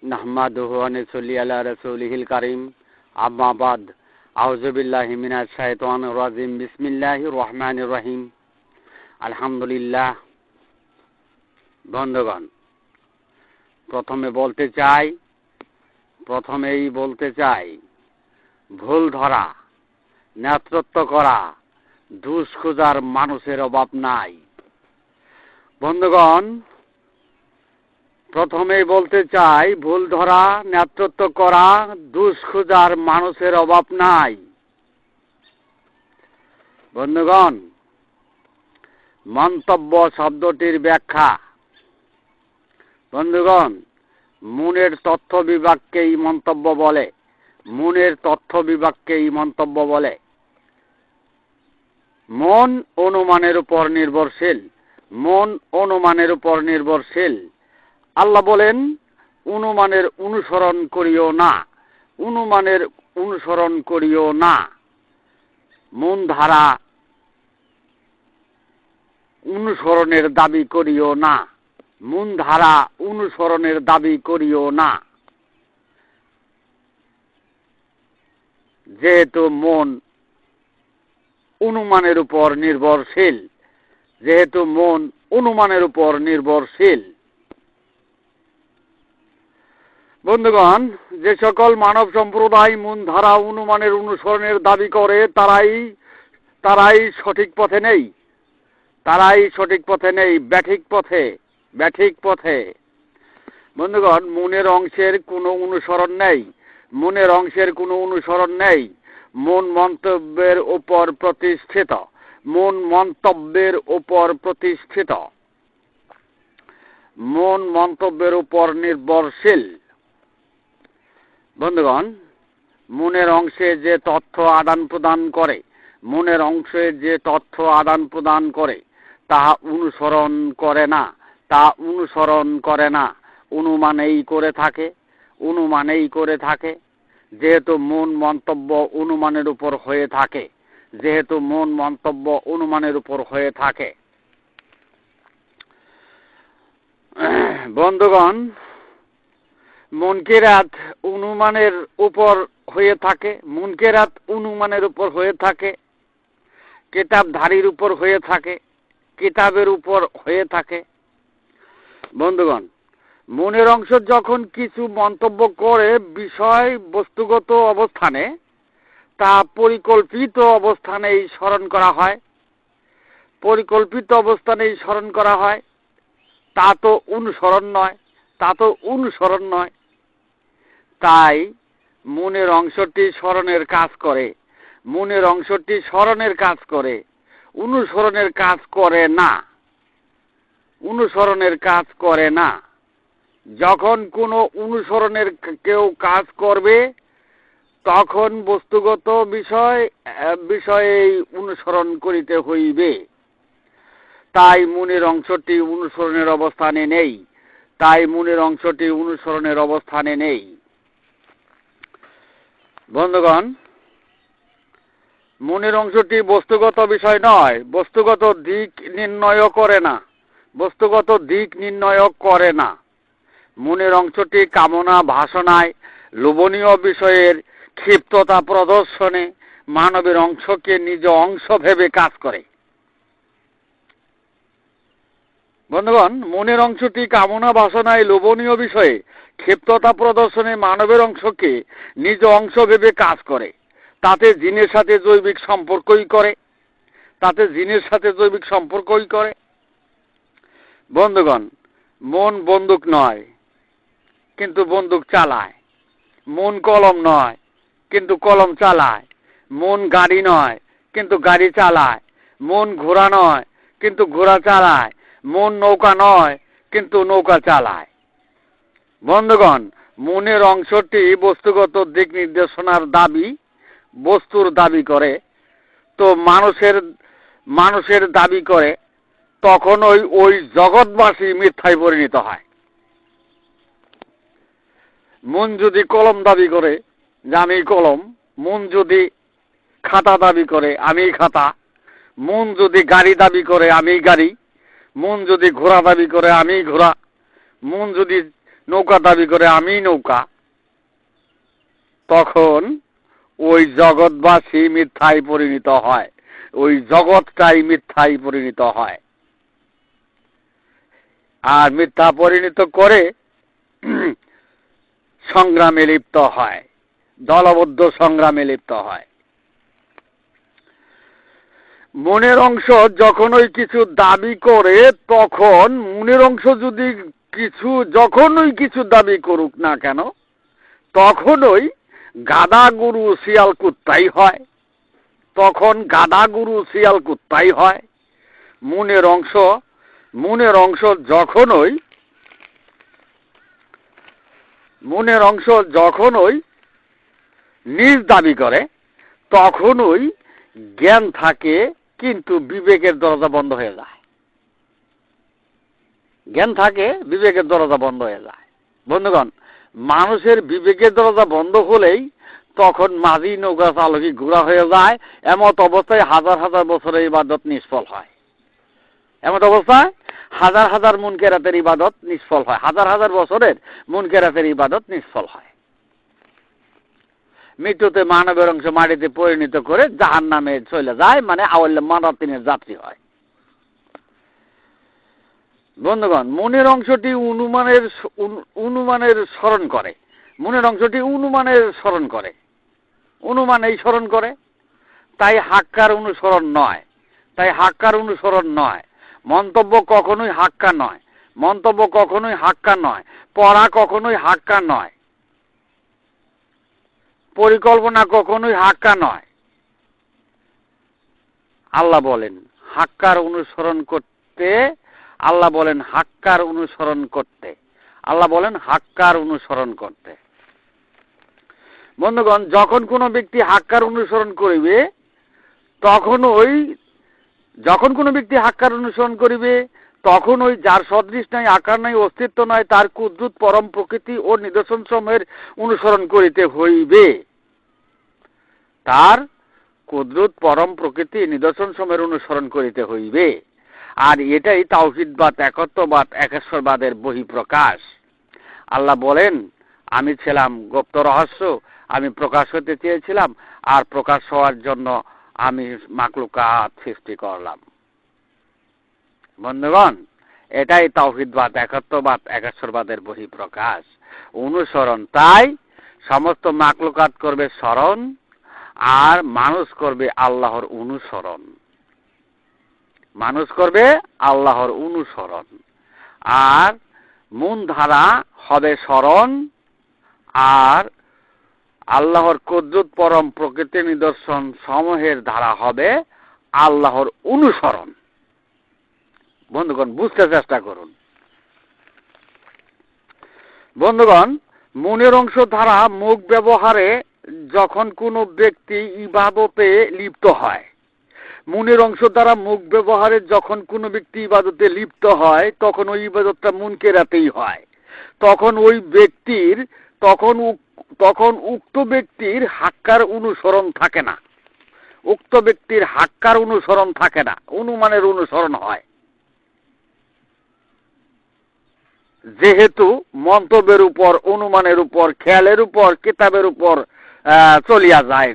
নাহমাদুহু ওয়া নুসাল্লি আলা রাসূলিহিল কারীম আম্মা বাদ আউযু বিল্লাহি মিনাশ শাইতানির রাজিম বিসমিল্লাহির রহমানির রহিম আলহামদুলিল্লাহ। বন্ধুগণ, প্রথমেই বলতে চাই ভুল ধরা, নেতৃত্ব করা, দোষ খোঁজার মানুষের অভাব নাই। বন্ধুগণ, প্রথমেই বলতে চাই ভুল ধরা, নেতৃত্ব করা, দোষ খোঁজার মানুষের অভাব নাই। বন্ধুগণ, মন্তব্য শব্দটির ব্যাখ্যা। বন্ধুগণ, মনের তথ্য বিভাগকেই মন্তব্য বলে। মনের তথ্য বিভাগকেই মন্তব্য বলে। মন অনুমানের উপর নির্ভরশীল। মন অনুমানের উপর নির্ভরশীল। আল্লাহ বলেন, অনুমানের অনুসরণ করিও না। অনুমানের অনুসরণ করিও না। মন ধারা অনুসরণের দাবি করিও না। মন ধারা অনুসরণের দাবি করিও না। যেহেতু মন অনুমানের উপর নির্ভরশীল। যেহেতু মন অনুমানের উপর নির্ভরশীল। বন্ধুগণ, যে সকল মানব সম্প্রদায় মন ধারা অনুমানের অনুসরণের দাবি করে তারাই সঠিক পথে নেই। তারাই সঠিক পথে নেই, ব্যাঠিক পথে। বন্ধুগণ, মনের অংশের কোনো অনুসরণ নেই। মনের অংশের কোনো অনুসরণ নেই। মন মন্তব্যের উপর প্রতিষ্ঠিত। মন মন্তব্যের উপর প্রতিষ্ঠিত। মন মন্তব্যের উপর নির্ভরশীল। বন্ধুগণ, মনের অংশে যে তথ্য আদান প্রদান করে, মনের অংশে যে তথ্য আদান প্রদান করে তাহা অনুসরণ করে না। তা অনুসরণ করে না, অনুমানেই করে থাকে। অনুমানেই করে থাকে। যেহেতু মন মন্তব্য অনুমানের উপর হয়ে থাকে। যেহেতু মন মন্তব্য অনুমানের উপর হয়ে থাকে। বন্ধুগণ, মুনকিরাত অনুমানের উপর হয়ে থাকে। মুনকিরাত অনুমানের উপর হয়ে থাকে। কিতাবধারীর উপর হয়ে থাকে। কিতাবের উপর হয়ে থাকে। বন্ধুগণ, মনের অংশ যখন কিছু মন্তব্য করে বিষয় বস্তুগত অবস্থানে, তা পরিকল্পিত অবস্থানেই স্মরণ করা হয়। পরিকল্পিত অবস্থানেই স্মরণ করা হয়। তা তো অনুসরণ নয়। তা তো অনুসরণ নয়। তাই মনের অংশটি স্মরণের কাজ করে। মনের অংশটি স্মরণের কাজ করে, অনুসরণের কাজ করে না। অনুসরণের কাজ করে না। যখন কোনো অনুসরণের কেউ কাজ করবে তখন বস্তুগত বিষয়েই অনুসরণ করিতে হইবে। তাই মনের অংশটি অনুসরণের অবস্থানে নেই। তাই মনের অংশটি অনুসরণের অবস্থানে নেই। বন্ধুগণ, মনের অংশটি বস্তুগত বিষয় নয়, বস্তুগত দিক নির্ণয় করে না। বস্তুগত দিক নির্ণয় করে না। মনের অংশটি কামনা বাসনায়, লোভনীয় বিষয়ের ক্ষিপ্ততা প্রদর্শনে মানবের অংশকে নিজ অংশ ভেবে কাজ করে। বন্ধুগণ, মনের অংশটি কামনা বাসনায়, লোভনীয় বিষয়ে ক্ষিপ্ততা প্রদর্শনে মানবের অংশকে নিজ অংশ ভেবে কাজ করে। তাতে জিনের সাথে জৈবিক সম্পর্কই করে। তাতে জিনের সাথে জৈবিক সম্পর্কই করে। বন্ধুগণ, মন বন্দুক নয়, কিন্তু বন্দুক চালায়। মন কলম নয়, কিন্তু কলম চালায়। মন গাড়ি নয়, কিন্তু গাড়ি চালায়। মন ঘোড়া নয়, কিন্তু ঘোড়া চালায়। মন নৌকা নয়, কিন্তু নৌকা চালায়। বন্ধুগণ, মনের অংশটি বস্তুগত দিক নির্দেশনার দাবি, বস্তুর দাবি করে। তো মানুষের দাবি করে, তখন ওই জগৎবাসী মিথ্যায় পরিণত হয়। মন যদি কলম দাবি করে যে আমি কলম, মন যদি খাতা দাবি করে আমি খাতা, মন যদি গাড়ি দাবি করে আমি গাড়ি, মন যদি ঘোড়া দাবি করে আমি ঘোড়া, মন যদি নৌকা দাবি করে আমি নৌকা, তখন ওই জগৎবাসী মিথ্যায় পরিণত হয়, ওই জগৎটাই মিথ্যায় পরিণত হয়। আর মিথ্যা পরিণত করে সংগ্রামে লিপ্ত হয়, দলবদ্ধ সংগ্রামে লিপ্ত হয়। মনের অংশ যখনই কিছু দাবি করে, তখন মনের অংশ যদি যখনই কিছু দাবি করুক না কেন, তখনই গাধা গরু শিয়াল কুত্তাই হয়, তখন গাধা গরু শিয়াল কুত্তাই হয়। মনের অংশ যখনই নিজ দাবি করে, তখনই জ্ঞান থাকে, কিন্তু বিবেকের দরজা বন্ধ হয়ে যায়। জ্ঞান থাকে, বিবেকের দরজা বন্ধ হয়ে যায়। বন্ধুগণ, মানুষের বিবেকের দরজা বন্ধ হলেই তখন মাঝি নৌকা চালকি ঘোরা হয়ে যায়। এমত অবস্থায় হাজার হাজার বছরের ইবাদত নিষ্ফল হয়। এমত অবস্থায় হাজার হাজার মুনকেরাতের ইবাদত নিষ্ফল হয়, হাজার হাজার বছরের মুনকেরাতের ইবাদত নিষ্ফল হয়। মৃত্যুতে মানবের অংশ মাটিতে পরিণত করে জাহান্নামে চলে যায়, মানে আওয়াল মারাতিনের যাত্রী হয়। বন্ধুগণ, মনের অংশটি অনুমানের স্মরণ করে, মনের অংশটি অনুমানের স্মরণ করে, অনুমানেই স্মরণ করে, তাই হাক্কার অনুসরণ নয়, তাই হাক্কার অনুসরণ নয়। মন্তব্য কখনোই হাক্কা নয়, মন্তব্য কখনোই হাক্কা নয়, পড়া কখনোই হাক্কা নয়, পরিকল্পনা কখনোই হাক্কা নয়। আল্লাহ বলেন হাক্কার অনুসরণ করতে, আল্লাহ বলেন হাক্কার অনুসরণ করতে, আল্লাহ বলেন হাক্কার অনুসরণ করতে। বন্ধুগণ, যখন কোনো ব্যক্তি হাক্কার অনুসরণ করিবে, যখন কোনো ব্যক্তি হাক্কার অনুসরণ করিবে, তখন ওই যার সদৃশ নাই, আকার নাই, অস্তিত্ব নয়, তার কুদ্রুত পরম প্রকৃতি ও নিদর্শন সমূহের অনুসরণ করিতে হইবে। তার কুদ্রুত পরম প্রকৃতি নিদর্শন সমূহের অনুসরণ করিতে হইবে। আর এটাই তাওহীদবাদ, একত্ববাদ, একেশ্বরবাদের বহিঃপ্রকাশ। আল্লাহ বলেন আমি ছিলাম গুপ্ত রহস্য, আমি প্রকাশ হতে চেয়েছিলাম, আর প্রকাশ হওয়ার জন্য আমি মাখলুকাত সৃষ্টি করলাম। বন্ধুগণ, এটাই তাওহীদবাদ, একত্ববাদ, একেশ্বরবাদের বহিঃপ্রকাশ, অনুসরণ। তাই সমস্ত মাখলুকাত করবে স্মরণ, আর মানুষ করবে আল্লাহর অনুসরণ, মানুষ করবে আল্লাহর অনুসরণ। আর মূল ধারা হবে স্মরণ, আর আল্লাহর কুদরত পরম প্রকৃতি নিদর্শন সমূহের ধারা হবে আল্লাহর অনুসরণ। বন্ধুগণ, বুঝতে চেষ্টা করুন। বন্ধুগণ, মনের অংশ ধারা মুখ ব্যবহারে যখন কোনো ব্যক্তি ইবাদতে লিপ্ত হয়, মনের অংশ দ্বারা মুখ ব্যবহারে যখন কোনো ব্যক্তি ইবাদতে লিপ্ত হয়, তখন ওই ইবাদতটা মুনকেরাতেই হয়। তখন ওই ব্যক্তির তখন উক্ত ব্যক্তির হাক্কার অনুসরণ থাকে না, উক্ত ব্যক্তির হাক্কার অনুসরণ থাকে না, অনুমানের অনুসরণ হয়। যেহেতু মন্তব্যের উপর, অনুমানের উপর, খেয়ালের উপর, কিতাবের উপর চলিয়া যায়।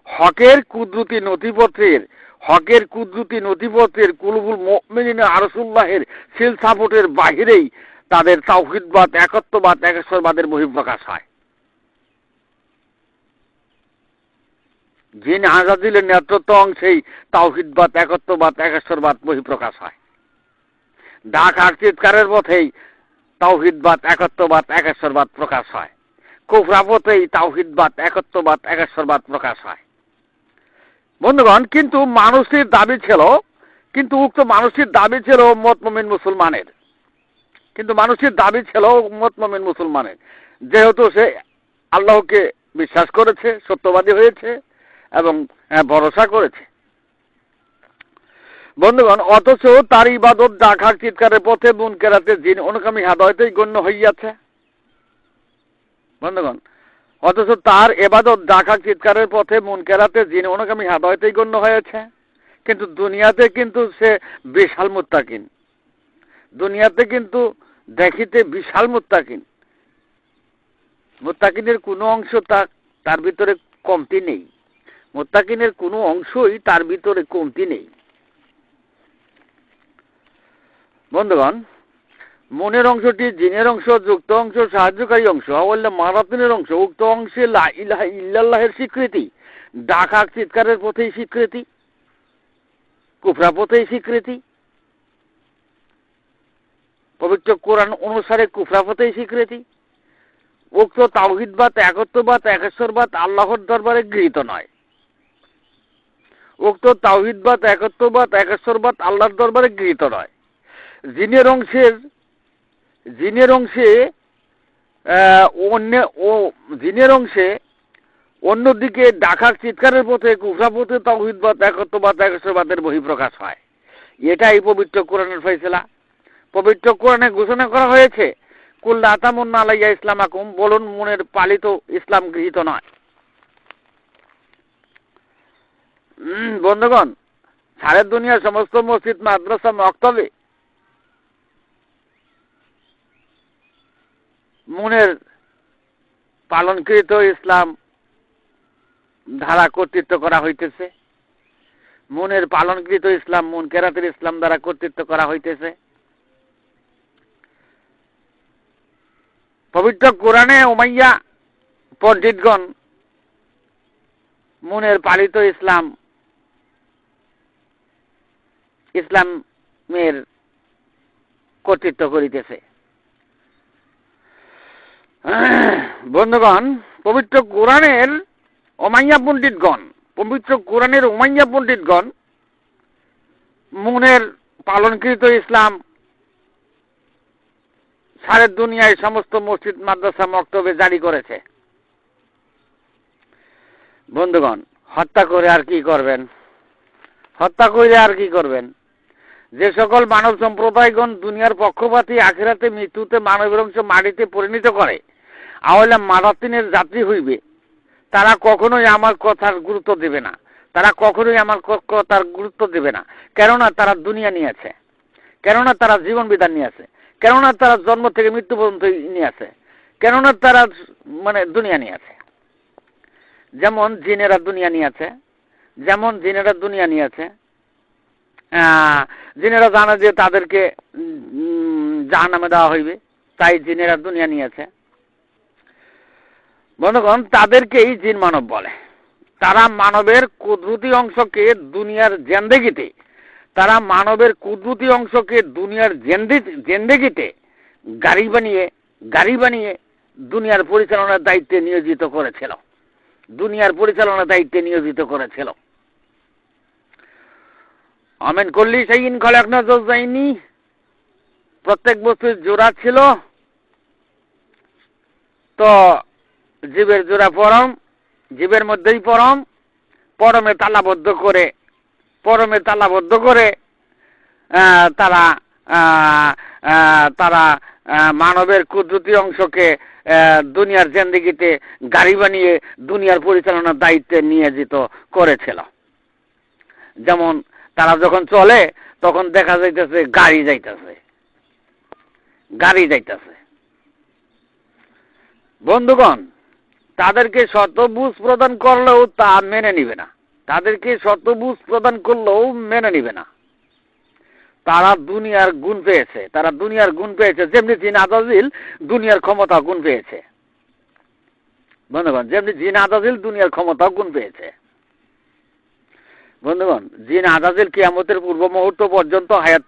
হকের কুদরতি নথিপত্রের কুলুবুল মুমিনিন আরশুল্লাহের সিল সাপোর্টের বাহিরেই তাদের তাওহীদবাদ, একত্ববাদ, একেশ্বরবাদের বহিঃপ্রকাশ হয়। জিন আজাদিলের নেতৃত্ব অংশেই তাওহীদবাদ, একত্ববাদ, একেশ্বরবাদ বহিঃপ্রকাশ হয়। ডাক আর চিৎকারের পথেই তাওহীদবাদ, একত্ববাদ, একেশ্বরবাদ প্রকাশ হয়। কুফরা পথেই তাওহীদবাদ, একত্ববাদ, একেশ্বরবাদ প্রকাশ হয়। বন্ধুগণ, কিন্তু উক্ত মানুষটির দাবি ছিল উম্মত মুমিন মুসলমানের, যেহেতু সে আল্লাহকে বিশ্বাস করেছে, সত্যবাদী হয়েছে এবং ভরসা করেছে। বন্ধুগণ, অথচ তার ইবাদত ডাকার চিৎকারের পথে মুনকেরাতে জিন অনুগামী হেদায়েতেই গণ্য হইয়াছে। বন্ধুগণ, অথচ তার ইবাদত ডাকার চিৎকারের পথে মুনকেরাতে জিন অনুগামী হেদায়েতেই গণ্য হয়েছে। কিন্তু দুনিয়াতে কিন্তু সে বিশাল মুত্তাকিন, দুনিয়াতে কিন্তু দেখিতে বিশাল মুত্তাকিন, মুত্তাকিনের কোনো অংশ তার ভিতরে কমতি নেই, মুত্তাকিনের কোনো অংশই তার ভিতরে কমতি নেই। বন্ধুগণ, মনের অংশটি জিনের অংশ, যুক্ত অংশ, সাহায্যকারী অংশ, বললে মারাতিনের অংশ। উক্ত অংশে লা ইলাহা ইল্লাল্লাহের স্বীকৃতি, ডাকা চিৎকারের পথেই স্বীকৃতি, কুফরা পথেই স্বীকৃতি, পবিত্র কোরআন অনুসারে কুফরা পথেই স্বীকৃতি। উক্ত তাওহীদবাদ, একত্ববাদ, একেশ্বরবাদ আল্লাহর দরবারে গৃহীত নয়। উক্ত তাওহীদবাদ, একত্ববাদ, একেশ্বরবাদ আল্লাহর দরবারে গৃহীত নয়। জিনের অংশে অন্যদিকে ডাকার চিৎকারের পথে, কুফরা পথে তাওহীদবাদ, একত্ববাদ, একেশ্বরবাদের বহিঃপ্রকাশ হয়। এটাই পবিত্র কোরআনের ফয়সালা। পবিত্র কোরআনে ঘোষণা করা হয়েছে, কুল লা তামুন্না আলাইয়া ইসলামাকুম, বলুন মনের পালিত ইসলাম গৃহীত নয়। বন্ধুগণ, সারা দুনিয়ার সমস্ত মসজিদ, মাদ্রাসা, মক্তবে মনের পালনকৃত ইসলাম ধারা কর্তৃত্ব করা হইতেছে। মনের পালনকৃত ইসলাম, মন কেরাতের ইসলাম দ্বারা কর্তৃত্ব করা হইতেছে। পবিত্র কোরআনে উমাইয়া পণ্ডিতগণ মনের পালিত ইসলামের কর্তৃত্ব করিতেছে। বন্ধুগণ, পবিত্র কোরআনের উমাইয়া পণ্ডিতগণ মনের পালনকৃত ইসলাম সারা দুনিয়ায় সমস্ত মসজিদ, মাদ্রাসা, মক্তবে জারি করেছে। বন্ধুগণ, হত্যা করে আর কি করবেন? যে সকল মানব সম্প্রদায়গণ দুনিয়ার পক্ষপাতী, আখিরাতে মৃত্যুতে মানবের অংশ মাটিতে পরিণত করে, আহলে মারাতিনের যাত্রী হইবে, তারা কখনোই আমার কথার গুরুত্ব দেবে না। কেননা তারা দুনিয়া নিয়েছে, কেননা তারা জীবন বিধান নিয়েছে, কেননা তারা জন্ম থেকে মৃত্যু পর্যন্ত নিয়েছে, কেননা তারা দুনিয়া নিয়েছে। যেমন জিনেরা দুনিয়া নিয়েছে, জিনেরা জানে যে তাদেরকে জাহান্নামে দেওয়া হইবে, তাই জিনেরা দুনিয়া নিয়েছে। বন্ধুগণ, তাদেরকেই জিন মানব বলে। তারা মানবের কুদরতি অংশকে দুনিয়ার জেন্দেগিতে গাড়ি বানিয়ে দুনিয়ার পরিচালনার দায়িত্বে নিয়োজিত করেছিল। আমিন কুল্লি শাইইন খালাকনা যাওজাইনি, প্রত্যেক বস্তুর জোড়া ছিল। তো জীবের জোড়া পরম, জীবের মধ্যেই পরমে তালাবদ্ধ করে তারা মানবের কুদরতি অংশকে দুনিয়ার জিন্দেগিতে গাড়ি বানিয়ে দুনিয়ার পরিচালনার দায়িত্বে নিয়োজিত করেছিল। যেমন তারা যখন চলে তখন দেখা যাইতেছে গাড়ি যাইতেছে। বন্ধুগণ, তাদেরকে শতবুঝ প্রদান করলেও তা মেনে নিবে না। তারা দুনিয়ার গুণ পেয়েছে, যেমনি জিন আজাজিল দুনিয়ার ক্ষমতা গুণ পেয়েছে। বন্ধুগণ, যেমনি জিন আজাজিল দুনিয়ার ক্ষমতা গুণ পেয়েছে। বন্ধুগণ, জিন আজাজিল কিয়ামতের পূর্ব মুহূর্ত পর্যন্ত হায়াত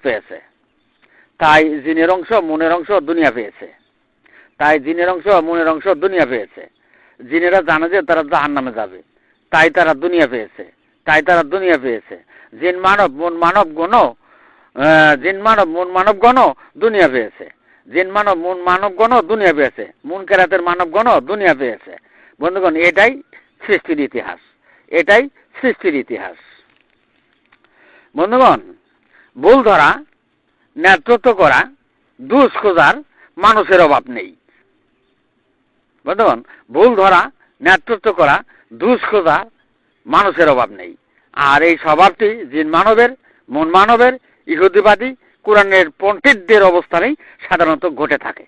পেয়েছে। তাই জিনের অংশ মনের অংশ দুনিয়া পেয়েছে। জিনেরা জানে যে তারা জাহান্নামে যাবে, তাই তারা দুনিয়া পেয়েছে। জিন মানব মন মানব গণ দুনিয়া পেয়েছে। মন কেরাতের মানব গণ দুনিয়া পেয়েছে। বন্ধুগণ, এটাই সৃষ্টির ইতিহাস। বন্ধুগণ, ভুল ধরা, নেতৃত্ব করা, দুষ খোঁজার মানুষের অভাব নেই। আর এই স্বভাবটি জিন মানবের, মন মানবের, ইহুদিবাদী, কোরআনের পণ্ডিতদের অবস্থানেই সাধারণত ঘটে থাকে।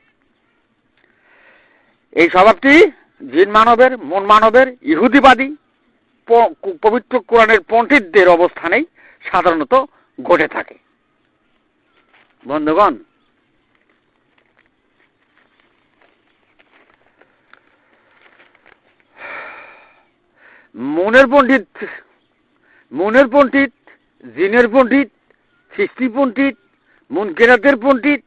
এই স্বভাবটি জিন মানবের, মন মানবের, ইহুদিবাদী, পবিত্র কোরআনের পণ্ডিতদের অবস্থানেই সাধারণত ঘটে থাকে। বন্ধুগণ, মনের পণ্ডিত, জিনের পণ্ডিত, সৃষ্টি পণ্ডিত, মুনকেরাতের পণ্ডিত,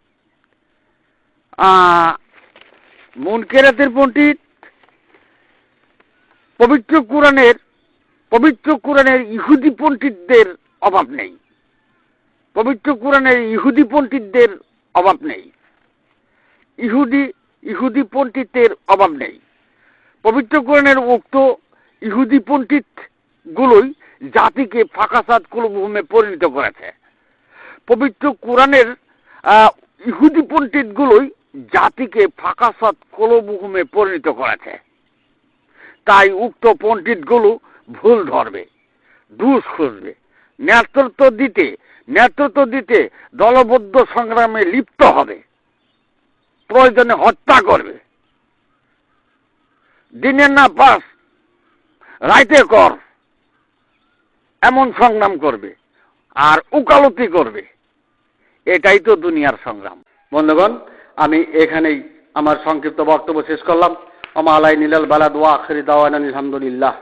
পবিত্র কোরআনের ইহুদি পণ্ডিতদের অভাব নেই। পবিত্র কোরআনের ইহুদি পণ্ডিতদের অভাব নেই। ইহুদি পণ্ডিতের অভাব নেই। পবিত্র কোরআনের উক্ত ইহুদি পণ্ডিত গুলোই জাতিকে ফাঁকাসাদ কুলভূমে পরিণত করেছে। পবিত্র কোরআনের ইহুদি পণ্ডিত গুলোই জাতিকে ফাঁকাসাদ কুলভূমে পরিণত করেছে। তাই উক্ত পণ্ডিত গুলো ভুল ধরবে, দোষ খুঁজবে, নেতৃত্ব দিতে দলবদ্ধ সংগ্রামে লিপ্ত হবে, প্রয়োজনে হত্যা করবে। দিনের না পাস রাইতে কর, এমন সংগ্রাম করবে আর উকালতি করবে। এটাই তো দুনিয়ার সংগ্রাম। বন্ধুগণ, আমি এখানেই আমার সংক্ষিপ্ত বক্তব্য শেষ করলাম। ওমা আলাইনা ইল্লাল বালাগ ওয়া আখিরু দাওয়ানা আলহামদুলিল্লাহ।